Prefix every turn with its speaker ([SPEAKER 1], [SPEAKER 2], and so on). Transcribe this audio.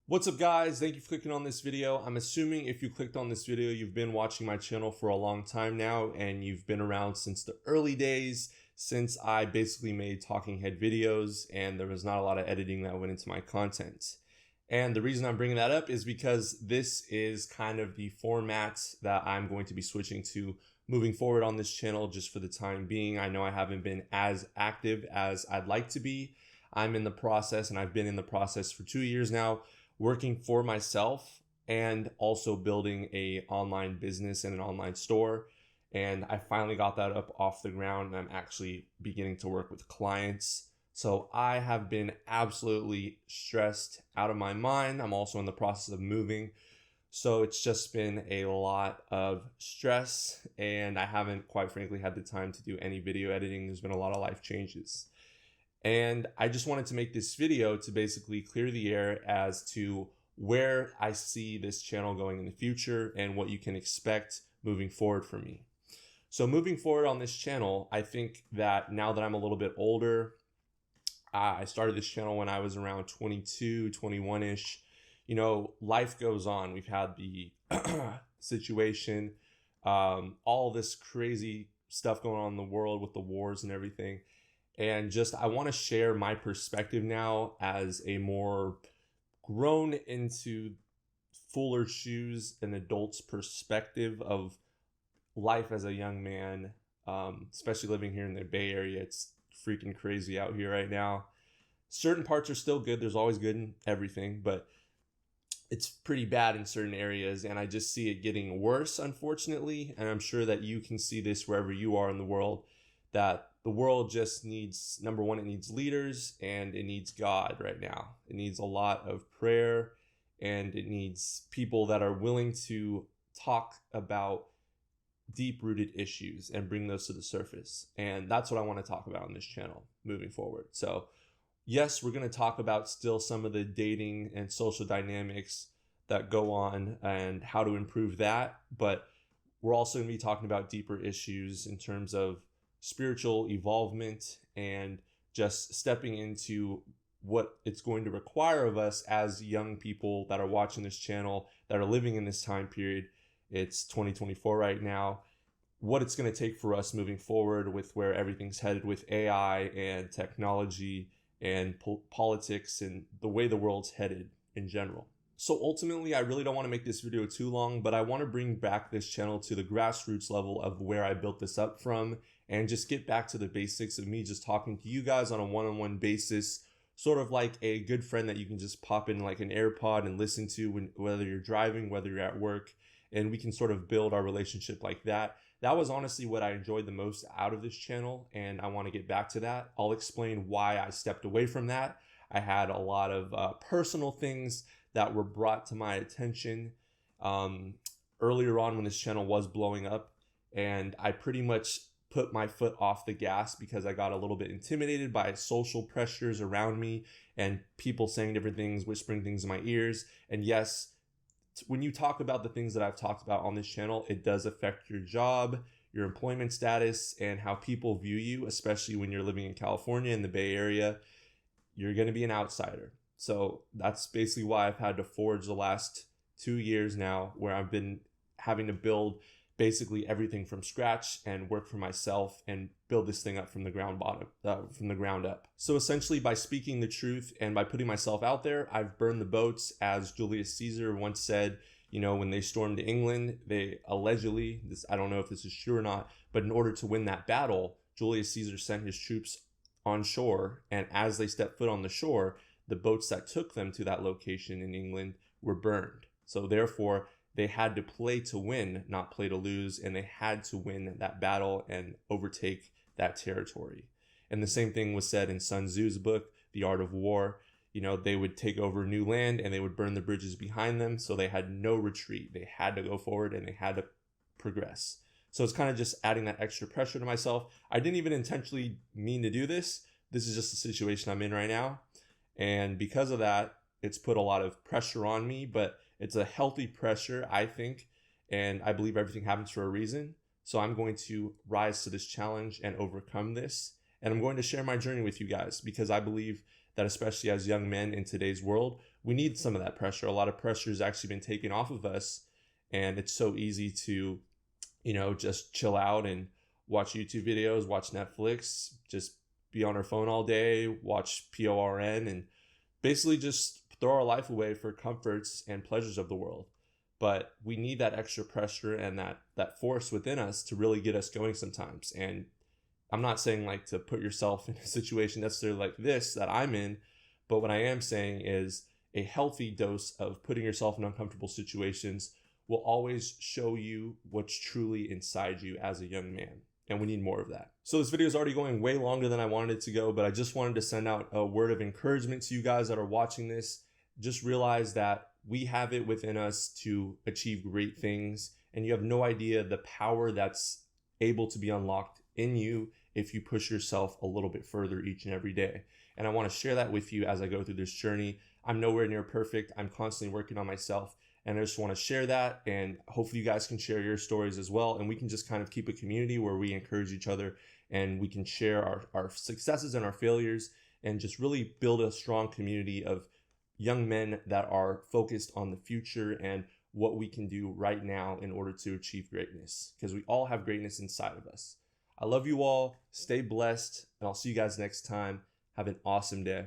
[SPEAKER 1] What's up guys, thank you for clicking on this video. I'm assuming if you clicked on this video, you've been watching my channel for a long time now and you've been around since the early days, since I basically made talking head videos and there was not a lot of editing that went into my content. And the reason I'm bringing that up is because this is kind of the format that I'm going to be switching to moving forward on this channel just for the time being. I know I haven't been as active as I'd like to be. I'm in the process, and I've been in the process for 2 years now, working for myself and also building a online business and an online store. And I finally got that up off the ground and I'm actually beginning to work with clients. So I have been absolutely stressed out of my mind. I'm also in the process of moving. So it's just been a lot of stress and I haven't quite frankly had the time to do any video editing. There's been a lot of life changes. And I just wanted to make this video to basically clear the air as to where I see this channel going in the future and what you can expect moving forward for me. So moving forward on this channel, I think that now that I'm a little bit older, I started this channel when I was around 22, 21-ish. You know, life goes on. We've had the situation, all this crazy stuff going on in the world with the wars and everything. And just, I want to share my perspective now as a more grown into fuller shoes, an adult's perspective of life as a young man, especially living here in the Bay Area. It's freaking crazy out here right now. Certain parts are still good. There's always good in everything, but it's pretty bad in certain areas. And I just see it getting worse, unfortunately. And I'm sure that you can see this wherever you are in the world, that the world just needs, number one, it needs leaders and it needs God right now. It needs a lot of prayer and it needs people that are willing to talk about deep-rooted issues and bring those to the surface. And that's what I want to talk about on this channel moving forward. So yes, we're going to talk about still some of the dating and social dynamics that go on and how to improve that. But we're also going to be talking about deeper issues in terms of spiritual evolvement and just stepping into what it's going to require of us as young people that are watching this channel, that are living in this time period. It's 2024 right now. What it's going to take for us moving forward with where everything's headed with AI and technology and politics and the way the world's headed in general. So ultimately, I really don't want to make this video too long, but I want to bring back this channel to the grassroots level of where I built this up from and just get back to the basics of me just talking to you guys on a one-on-one basis, sort of like a good friend that you can just pop in like an AirPod and listen to whether you're driving, whether you're at work, and we can sort of build our relationship like that. That was honestly what I enjoyed the most out of this channel, and I want to get back to that. I'll explain why I stepped away from that. I had a lot of personal things that were brought to my attention earlier on when this channel was blowing up, and I pretty much put my foot off the gas because I got a little bit intimidated by social pressures around me and people saying different things, whispering things in my ears. And yes, when you talk about the things that I've talked about on this channel, it does affect your job, your employment status, and how people view you, especially when you're living in California in the Bay Area. You're going to be an outsider. So that's basically why I've had to forge the last 2 years now, where I've been having to build basically everything from scratch and work for myself and build this thing up from the ground up. So essentially, by speaking the truth and by putting myself out there, I've burned the boats. As Julius Caesar once said, you know, when they stormed England, they allegedly, I don't know if this is true or not, but in order to win that battle, Julius Caesar sent his troops on shore, and as they stepped foot on the shore, the boats that took them to that location in England were burned. So therefore, they had to play to win, not play to lose, and they had to win that battle and overtake that territory. And the same thing was said in Sun Tzu's book, The Art of War. You know, they would take over new land and they would burn the bridges behind them, so they had no retreat. They had to go forward and they had to progress. So it's kind of just adding that extra pressure to myself. I didn't even intentionally mean to do this. This is just the situation I'm in right now. And because of that, it's put a lot of pressure on me, but it's a healthy pressure, I think, and I believe everything happens for a reason. So I'm going to rise to this challenge and overcome this. And I'm going to share my journey with you guys because I believe that especially as young men in today's world, we need some of that pressure. A lot of pressure has actually been taken off of us, and it's so easy to, just chill out and watch YouTube videos, watch Netflix, just be on our phone all day, watch PORN, and basically just throw our life away for comforts and pleasures of the world. But we need that extra pressure and that force within us to really get us going sometimes. And I'm not saying like to put yourself in a situation necessarily like this that I'm in, but what I am saying is a healthy dose of putting yourself in uncomfortable situations will always show you what's truly inside you as a young man. And we need more of that. So this video is already going way longer than I wanted it to go, but I just wanted to send out a word of encouragement to you guys that are watching this. Just realize that we have it within us to achieve great things, and you have no idea the power that's able to be unlocked in you if you push yourself a little bit further each and every day. And I want to share that with you as I go through this journey. I'm nowhere near perfect. I'm constantly working on myself, and I just want to share that, and hopefully you guys can share your stories as well, and we can just kind of keep a community where we encourage each other and we can share our successes and our failures and just really build a strong community of young men that are focused on the future and what we can do right now in order to achieve greatness, because we all have greatness inside of us. I love you all. Stay blessed, and I'll see you guys next time. Have an awesome day.